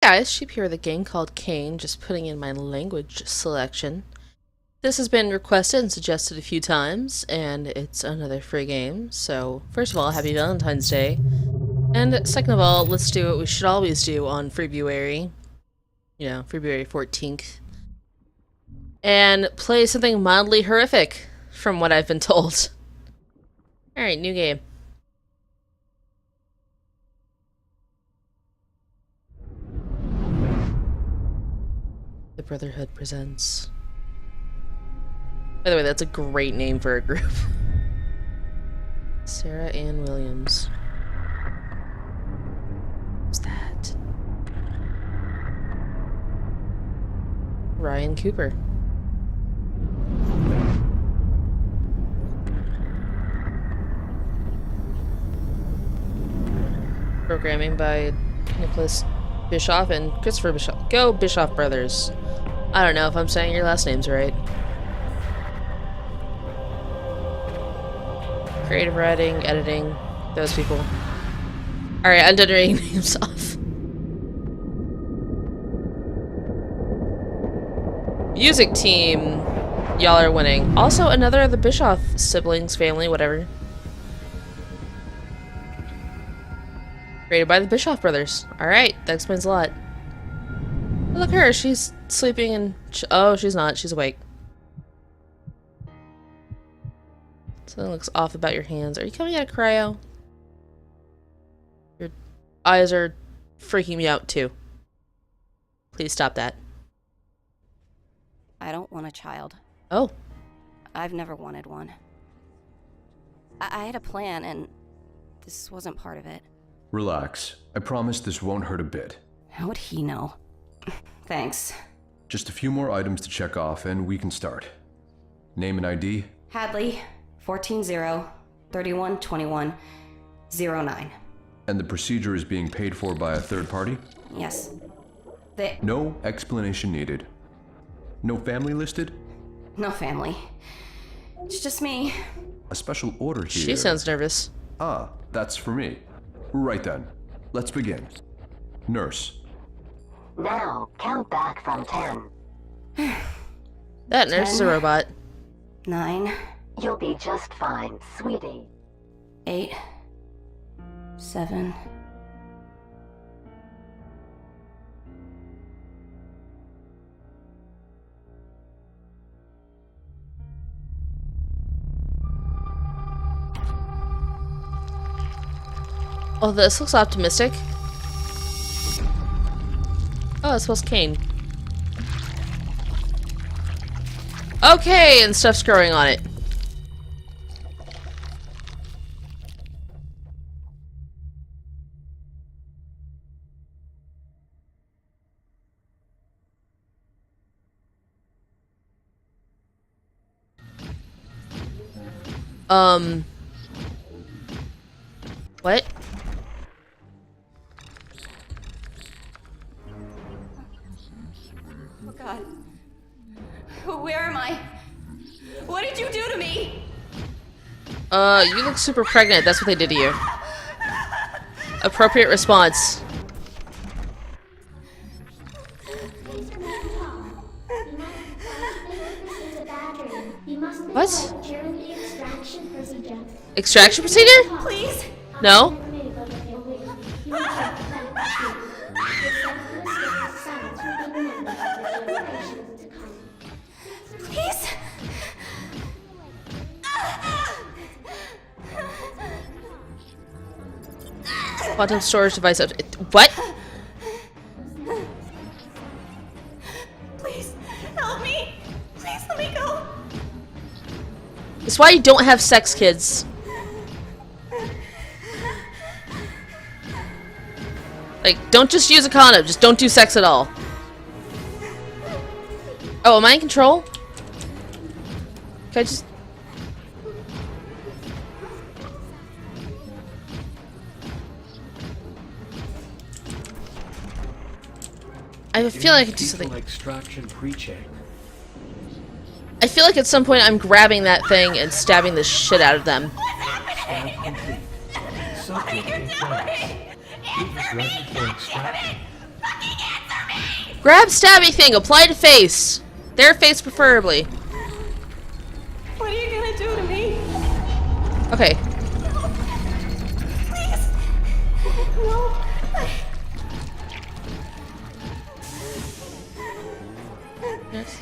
guys, Sheep here with a game called CAYNE, just putting in my language selection. This has been requested and suggested a few times, and it's another free game. So, first of all, happy Valentine's Day. And second of all, let's do what we should always do on February. You know, February 14th. And play something mildly horrific, from what I've been told. Alright, new game. The Brotherhood presents. By the way, that's a great name for a group. Sarah Ann Williams. Who's that? Ryan Cooper. Programming by Nicholas Bischoff and Christopher Bischoff. Go Bischoff Brothers. I don't know if I'm saying your last names right. Creative writing, editing, those people. Alright, I'm done reading names off. Music team. Y'all are winning. Also, another of the Bischoff siblings, family, whatever. Created by the Bischoff brothers. Alright, that explains a lot. Look at her, she's sleeping and... oh, she's not. She's awake. Something looks off about your hands. Are you coming out of cryo? Your eyes are freaking me out, too. Please stop that. I don't want a child. Oh. I've never wanted one. I had a plan, and this wasn't part of it. Relax. I promise this won't hurt a bit. How would he know? Thanks. Just a few more items to check off, and we can start. Name and ID? Hadley, 14-0-31-21-09. And the procedure is being paid for by a third party? Yes. No explanation needed. No family listed? No family. It's just me. A special order here. She sounds nervous. Ah, that's for me. Right then. Let's begin. Nurse. Now, count back from 10. That nurse is a robot. 9. You'll be just fine, sweetie. 8. 7. Oh, this looks optimistic. Oh, it smells CAYNE. Okay, and stuff's growing on it. What? Oh God. Where am I? What did you do to me? You look super pregnant. That's what they did to you. Appropriate response. What? Extraction procedure? Please? No? Please? Quantum storage device. What? Please, help me. Please let me go. It's why you don't have sex, kids. Like, don't just use a condom. Just don't do sex at all. Oh, am I in control? Can I just... I feel like I could do something. Extraction pre-check. I feel like at some point I'm grabbing that thing and stabbing the shit out of them. Subject in class. Please ready for extraction. Grab stabby thing, apply to face. Their face preferably. What are you gonna do to me? Okay. Please! No! Yes.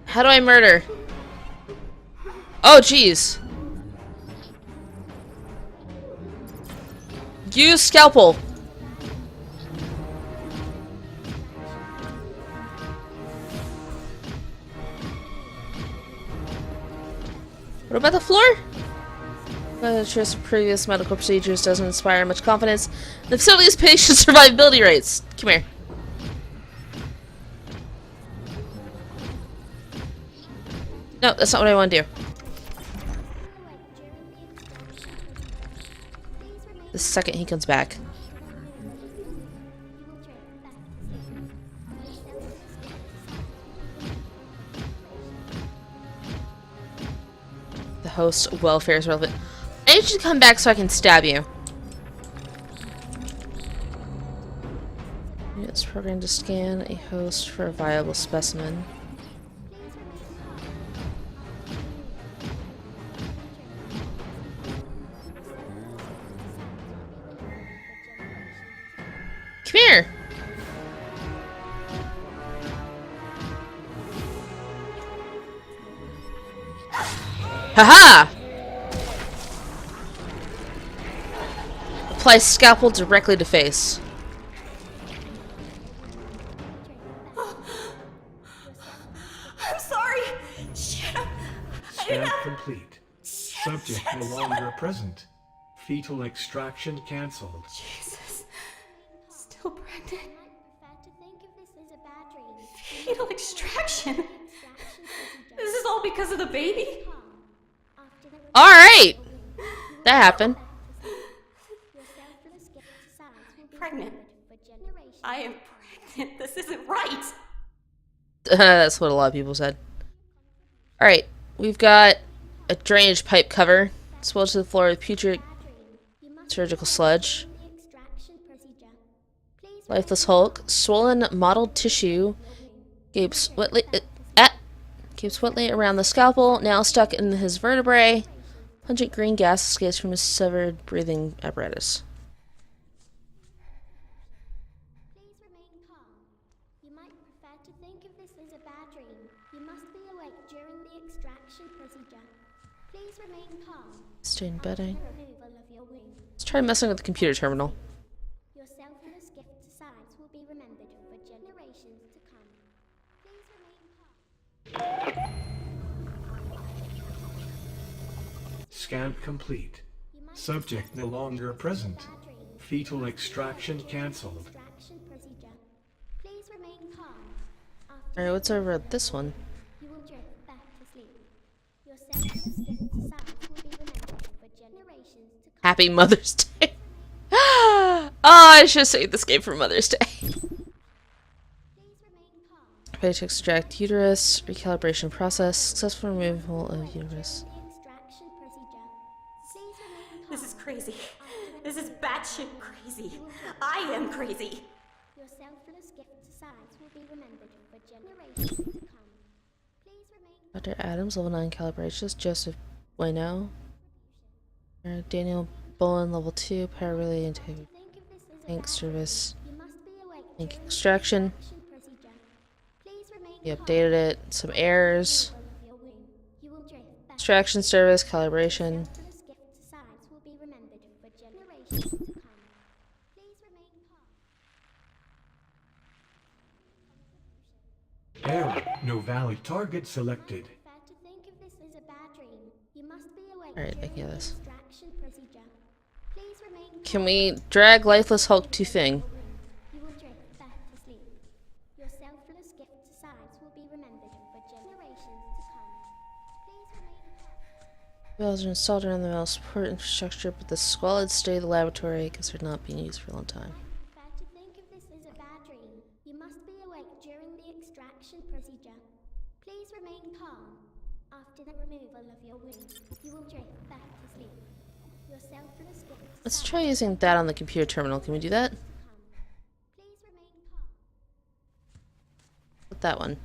How do I murder? Oh, jeez. Use scalpel. What about the floor? The truth of previous medical procedures doesn't inspire much confidence. The facility's patient survivability rates. Come here. No, that's not what I want to do. The second he comes back. The host welfare is relevant. I need you to come back so I can stab you. It's programmed to scan a host for a viable specimen. Come here! Haha! Apply scalpel directly to face. I'm sorry! Shit! I didn't Scan have... complete. Subject no longer present. Fetal extraction cancelled. Jesus. Still pregnant. Fetal extraction? This is all because of the baby? Alright! That happened. Pregnant. I am pregnant. This isn't right. That's what a lot of people said. Alright, we've got a drainage pipe cover. Swelled to the floor with putrid surgical sludge. Lifeless Hulk. Swollen mottled tissue. Gapes wetly around the scalpel, now stuck in his vertebrae. Pungent green gas escapes from his severed breathing apparatus. Please remain calm. You might prefer to think of this as a bad dream. You must be awake during the extraction procedure. Please remain calm. Stay in bedding. Removal of your womb. Let's try messing with the computer terminal. Your selfless gift to science will be remembered for generations to come. Please remain calm. Scan complete. Subject no longer present. Fetal extraction cancelled. Extraction procedure. Please remain calm. Alright, what's over at this one? You will drift back to sleep. Your selfless gift to science will be remembered for generations to come. Happy Mother's Day. Oh, I should save this game for Mother's Day. Please remain calm. Ready to extract uterus. Recalibration process. Successful removal of uterus. The extraction procedure. Please remain calm. This is crazy. This is batshit crazy. I am crazy. Your selfless gift to science will be remembered for generations to come. Please remain Dr. Adams, level 9 calibrations. Joseph Bueno. Daniel Bolin, level 2. Power relay into think of this as a tank bad service. dream. You must be awake Tank during the extraction. procedure. Please remain We calm. updated it. Some errors. Removal of your womb. You will drift back. Extraction service. Calibration. Selfless gift to science will be remembered for generations to come. Please remain calm. Error. No valid target selected. Prefer to think of this as a bad dream. You must be awake Alright, I during get the this. extraction procedure. Please remain calm. Can we drag Lifeless Hulk to thing? You will drift back to sleep. Your selfless gift to science will be remembered for generations to come. Please remain calm. Wells are installed around the well support infrastructure, but the squalid state of the laboratory because they're not being used for a long time. Prefer to think of this as a bad dream. You must be awake during the extraction procedure. Please remain calm. After After the removal of your wound, you will drift back to sleep. Your selfless gift. Let's try using that on the computer terminal. Can we do that? Please remain calm. With that one.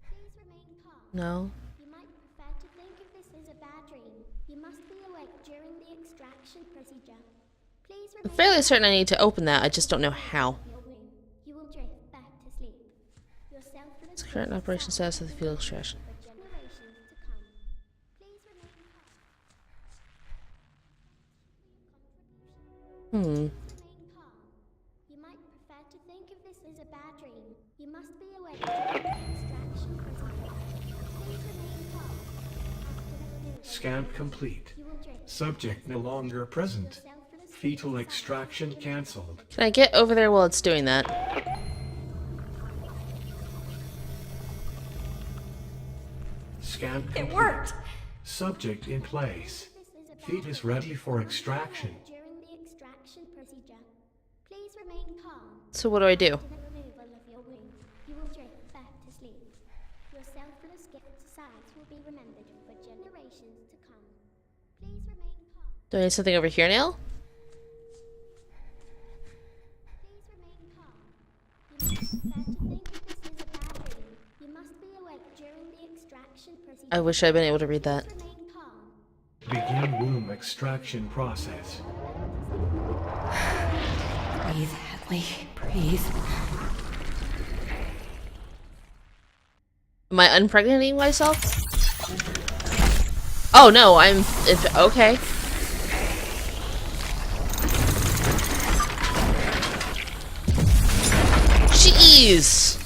Please remain calm. No. You might prefer to think of this as a bad dream. You must be awake during the extraction procedure. Please I'm remain fairly certain I need to open that. I just don't know how. your wound. You will drift back to sleep. Your selfless What's the current operation status of the field extraction? for generations to come. Please remain calm. Hmm. Remain calm. You might prefer to think of this as a bad dream. You must be awake during the extraction procedure. Please remain calm. After the removal, Scan complete. you will drift. Subject no longer present. Selfless Fetal extraction cancelled. Can I get over there while it's doing that? Scan complete. It worked! Subject in place. This is a bad Fetus ready for extraction. during the extraction procedure. Please remain calm. So what do I do? After the removal of your wound, you will drift back to sleep. Your selfless gift sides will be remembered for generations to come. Please remain calm. Do I need something over here now? Please remain calm. You must prefer to think of this as a bad dream. You must be awake during the extraction procedure. I wish I'd been able to read that. Please remain calm. Begin womb extraction process. Breathe, Hadley. Breathe. Am I unimpregnating myself? Oh no, okay. Jeez!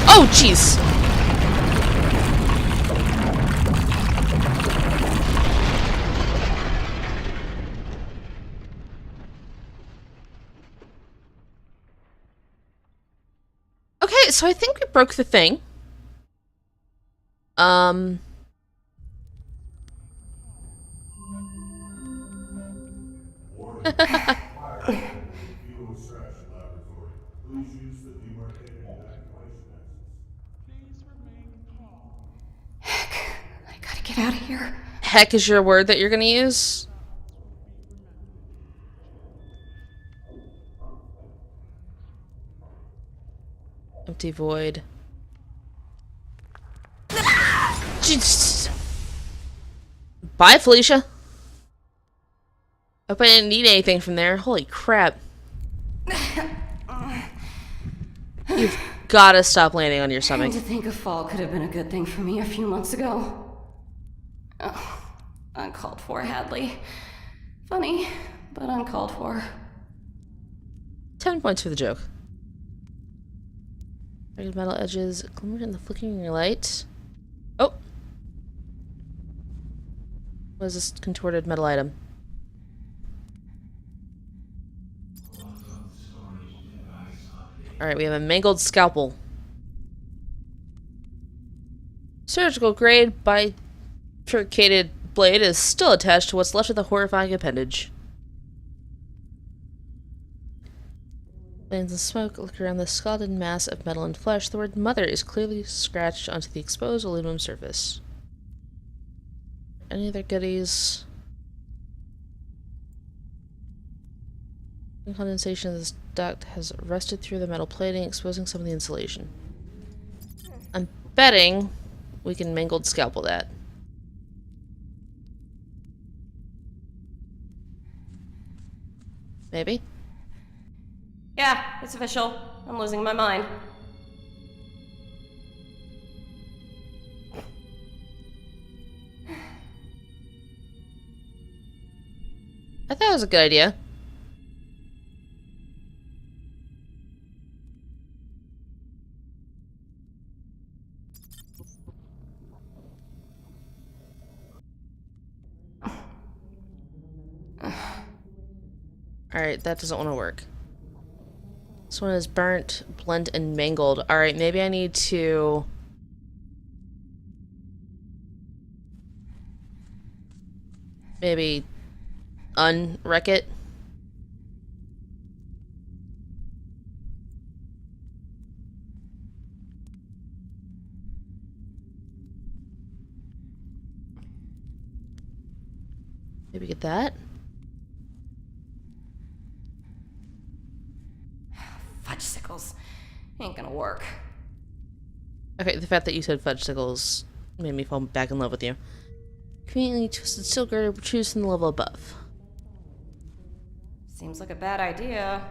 Oh jeez! Okay, so I think we broke the thing. I gotta get out of here. Heck is your word that you're gonna use? Empty void. Jeez. Bye, Felicia. Hope I didn't need anything from there. Holy crap. You've gotta stop landing on your stomach. To think a fall could have been a good thing for me a few months ago. Oh, uncalled for, Hadley. Funny, but uncalled for. 10 points for the joke. Ragged metal edges glimmered in the flickering light. Oh! What is this contorted metal item? Alright, we have a mangled scalpel. Surgical grade bifurcated blade is still attached to what's left of the horrifying appendage. Lanes of smoke look around the skeleton mass of metal and flesh. The word mother is clearly scratched onto the exposed aluminum surface. Any other goodies? Condensation of this duct has rusted through the metal plating, exposing some of the insulation. I'm betting we can mangled scalpel that. Maybe? Yeah, it's official. I'm losing my mind. I thought it was a good idea. Alright, that doesn't want to work. This one is burnt, blent, and mangled. Alright, maybe I need to... Maybe unwreck it. Maybe get that. Fudgesicles. Ain't gonna work. Okay, the fact that you said fudgesicles made me fall back in love with you. Conveniently twisted steel girder protrudes from the level above. Seems like a bad idea.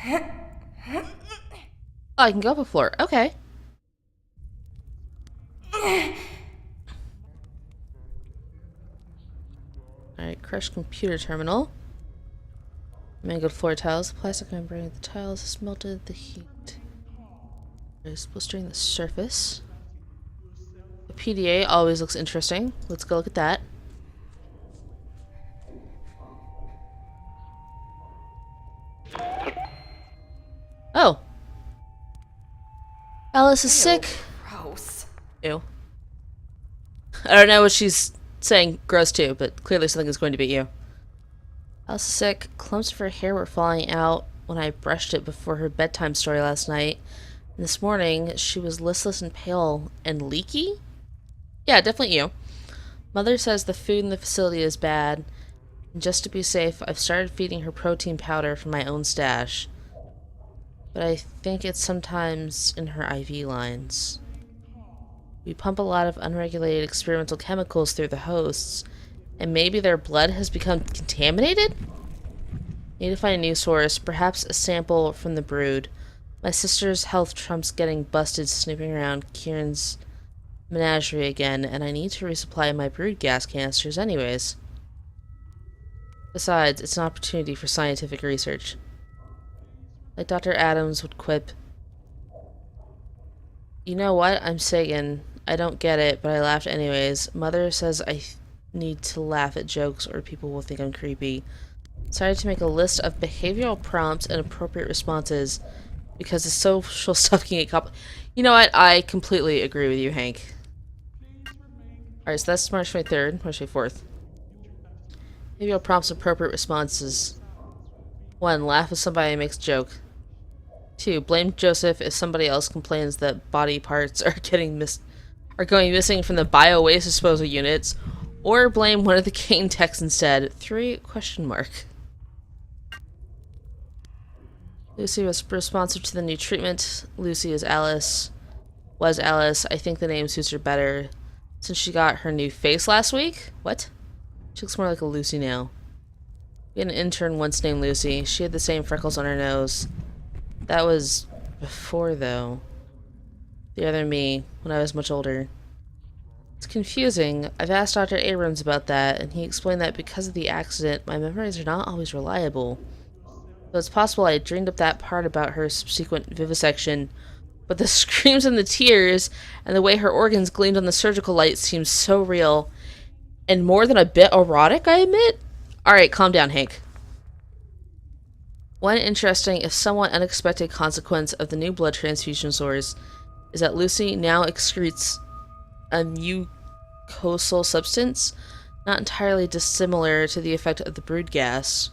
Oh, I can go up a floor. Okay. Alright, crushed computer terminal. Mangled floor tiles. Plastic membrane of the tiles has melted the heat. There's blistering the surface. The PDA always looks interesting. Let's go look at that. Oh. Alice is sick. Gross. Ew. I don't know what she's saying gross to, but clearly something is going to be you. Alice is sick. Clumps of her hair were falling out when I brushed it before her bedtime story last night. And this morning, she was listless and pale and leaky? Yeah, definitely you. Mother says the food in the facility is bad. And just to be safe, I've started feeding her protein powder from my own stash. But I think it's sometimes in her IV lines. We pump a lot of unregulated experimental chemicals through the hosts, and maybe their blood has become contaminated? Need to find a new source, perhaps a sample from the brood. My sister's health trumps getting busted snooping around Kieran's menagerie again, and I need to resupply my brood gas canisters anyways. Besides, it's an opportunity for scientific research. Like Dr. Adams would quip, "You know what? I'm Sagan. I don't get it, but I laughed anyways. Mother says I need to laugh at jokes or people will think I'm creepy. Decided to make a list of behavioral prompts and appropriate responses because the social stuff can get complicated." You know what? I completely agree with you, Hank. Alright, so that's March 23rd, March 24th. Behavioral prompts and appropriate responses. 1. Laugh if somebody makes a joke. 2. Blame Joseph if somebody else complains that body parts are going missing from the bio-waste disposal units, or blame one of the CAYNE techs instead. 3. Question mark. Lucy was responsive to the new treatment. Lucy is Alice. Was Alice. I think the name suits her better since she got her new face last week. What? She looks more like a Lucy now. We had an intern once named Lucy. She had the same freckles on her nose. That was before, though. The other me, when I was much older. It's confusing. I've asked Dr. Abrams about that, and he explained that because of the accident, my memories are not always reliable. So it's possible I dreamed up that part about her subsequent vivisection, but the screams and the tears, and the way her organs gleamed on the surgical light seems so real, and more than a bit erotic, I admit? Alright, calm down, Hank. One interesting, if somewhat unexpected consequence of the new blood transfusion source is that Lucy now excretes a mucosal substance, not entirely dissimilar to the effect of the brood gas.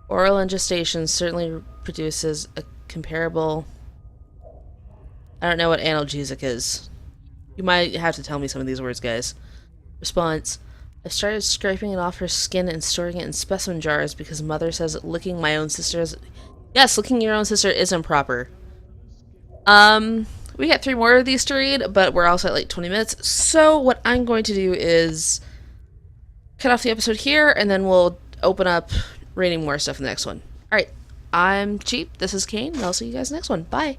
Oral ingestion certainly produces a comparable... I don't know what analgesic is. You might have to tell me some of these words, guys. Response. I started scraping it off her skin and storing it in specimen jars because Mother says licking my own sister's... Yes, licking your own sister is improper. We got 3 more of these to read, but we're also at like 20 minutes. So what I'm going to do is cut off the episode here, and then we'll open up reading more stuff in the next one. Alright, I'm Cheap, this is CAYNE, and I'll see you guys next one. Bye!